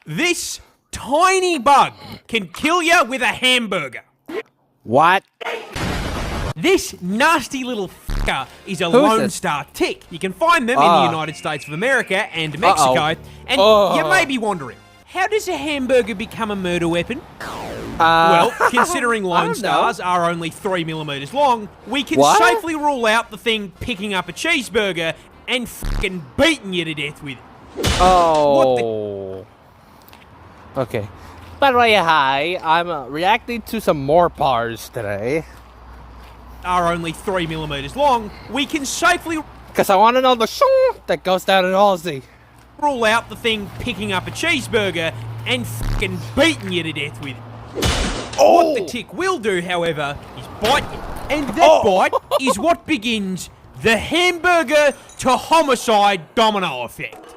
This tiny bug can kill you with a hamburger. What? This nasty little fucker is a Lone Star tick. You can find them in the United States of America and Mexico. And you may be wondering, how does a hamburger become a murder weapon? Well, considering Lone Stars are only 3 millimeters long, we can safely rule out the thing picking up a cheeseburger and fucking beating you to death with it. Oh. Okay. By the way, hi. I'm reacting to some MoreParz today. Are only 3 millimeters long, we can safely Because I want to know the song that goes down in Aussie. rule out the thing picking up a cheeseburger and fucking beating you to death with it. What the tick will do, however, is bite you. And that bite is what begins the hamburger to homicide domino effect.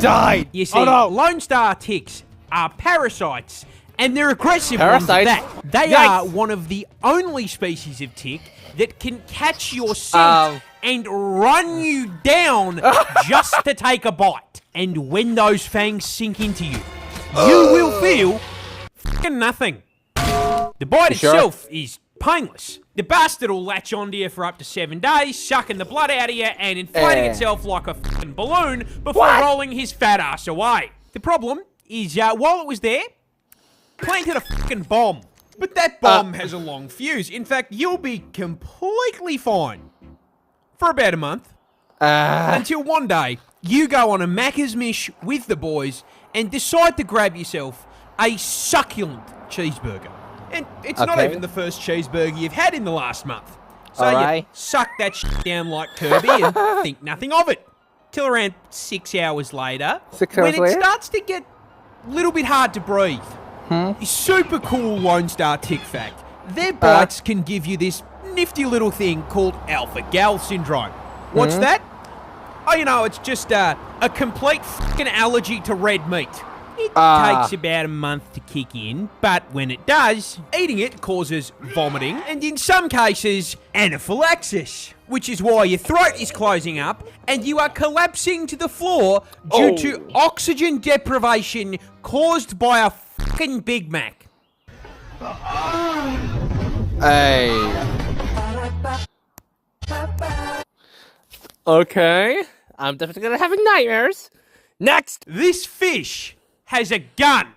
Died. You see, Lone Star ticks are parasites, and they're aggressive ones at that. They are one of the only species of tick that can catch your scent and run you down just to take a bite. And when those fangs sink into you, you will feel fucking nothing. The bite itself is painless. The bastard will latch onto you for up to 7 days, sucking the blood out of you and inflating itself like a fucking balloon before rolling his fat ass away. The problem is, while it was there, planted a fucking bomb. But that bomb has a long fuse. In fact, you'll be completely fine for about a month. Until one day, you go on a Macca's Mish with the boys and decide to grab yourself a succulent cheeseburger. And it's not even the first cheeseburger you've had in the last month. So you suck that shit down like Kirby and think nothing of it. Till around 6 hours later, when it starts to get a little bit hard to breathe. Super cool Lone Star tick fact. Their bites can give you this nifty little thing called alpha-gal syndrome. What's that? Oh, you know, it's just a complete fucking allergy to red meat. It takes about a month to kick in, but when it does, eating it causes vomiting and in some cases, anaphylaxis, which is why your throat is closing up and you are collapsing to the floor due to oxygen deprivation caused by a fucking Big Mac. Hey. Okay. I'm definitely gonna have nightmares. Next! This fish has a gun.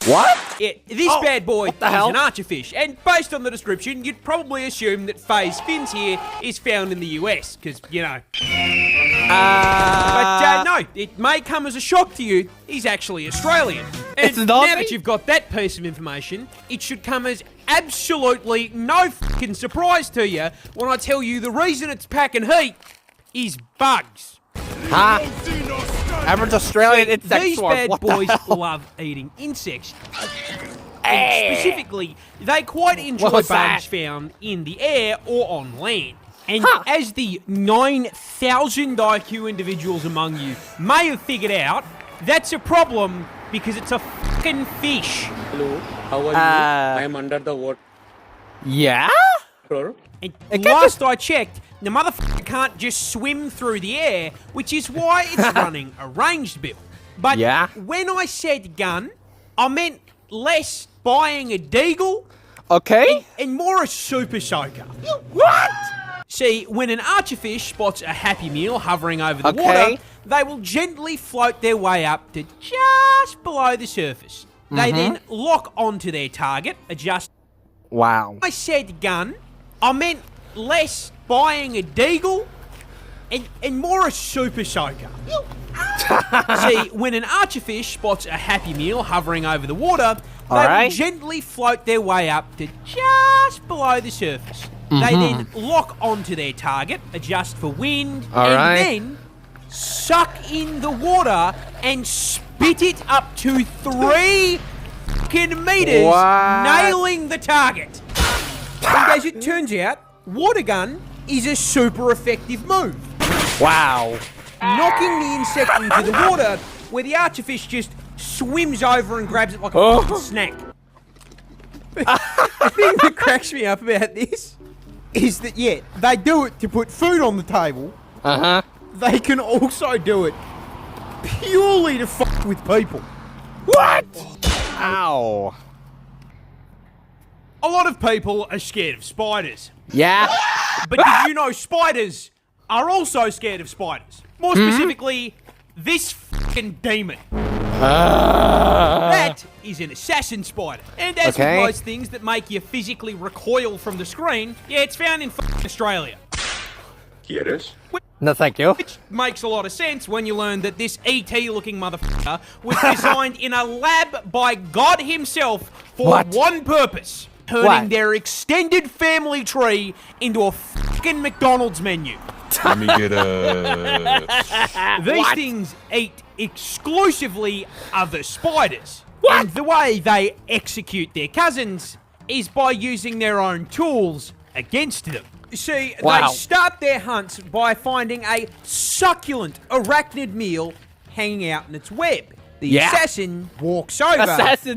What? Yeah, this bad boy is an archerfish, and based on the description, you'd probably assume that Faye's fins here is found in the US, because, you know. But no, it may come as a shock to you, he's actually Australian. And now that you've got that piece of information, it should come as absolutely no fucking surprise to you when I tell you the reason it's packing heat is bugs. Average Australian insect These swarm. bad boys love eating insects. And specifically, they quite enjoy bugs found in the air or on land. And as the 9,000 IQ individuals among you may have figured out, that's a problem because it's a fucking fish. Hello, how are you? I am under the water. Yeah? And last I checked, the motherfucker can't just swim through the air, which is why it's running a ranged build. But when I said gun, I meant less buying a deagle and more a super soaker. What? See, when an archerfish spots a Happy Meal hovering over the water, they will gently float their way up to just below the surface. They then lock onto their target, adjust. Wow. I said gun, I meant less buying a deagle and more a super soaker. See, when an archerfish spots a Happy Meal hovering over the water, they will gently float their way up to just below the surface. They then lock onto their target, adjust for wind, and then suck in the water and spit it up to 3 fucking meters, nailing the target. And as it turns out, water gun is a super effective move. Wow. Knocking the insect into the water, where the archerfish just swims over and grabs it like a fucking snack. The thing that cracks me up about this is that, they do it to put food on the table. They can also do it purely to fuck with people. What? Ow. A lot of people are scared of spiders. Yeah? But did you know spiders are also scared of spiders? More specifically, this fucking demon. That is an assassin spider. And as with most things that make you physically recoil from the screen, yeah, it's found in fucking Australia. ¿Quieres? No, thank you. Which makes a lot of sense when you learn that this ET-looking motherfucker was designed in a lab by God himself for one purpose. Turning their extended family tree into a fucking McDonald's menu. Let me get a... These things eat exclusively other spiders. And the way they execute their cousins is by using their own tools against them. See, they start their hunts by finding a succulent arachnid meal hanging out in its web. The assassin walks over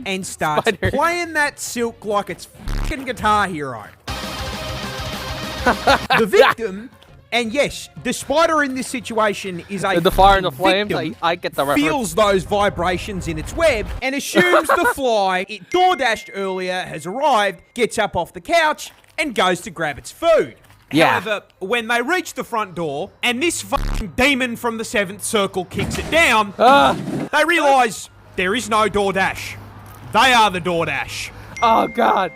and starts playing that silk like it's fucking Guitar Hero. The victim, and yes, the spider in this situation is a the fire and the flames. victim, I get the reference. feels those vibrations in its web and assumes the fly it door-dashed earlier has arrived, gets up off the couch, and goes to grab its food. However, when they reach the front door, and this fucking demon from the 7th circle kicks it down, they realise there is no DoorDash. They are the DoorDash. Oh, God.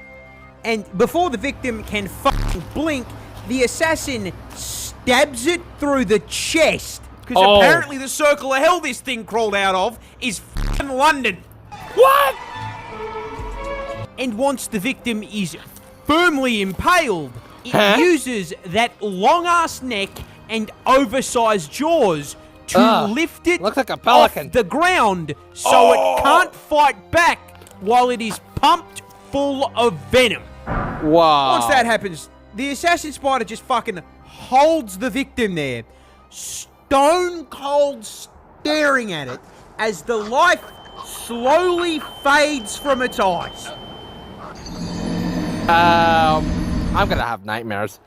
And before the victim can fucking blink, the assassin stabs it through the chest. Because apparently the circle of hell this thing crawled out of is fucking London. What? And once the victim is firmly impaled, it uses that long-ass neck and oversized jaws to lift it looks like a pelican off the ground so it can't fight back while it is pumped full of venom. Wow. Once that happens, the assassin spider just fucking holds the victim there, stone cold staring at it as the life slowly fades from its eyes. I'm gonna have nightmares.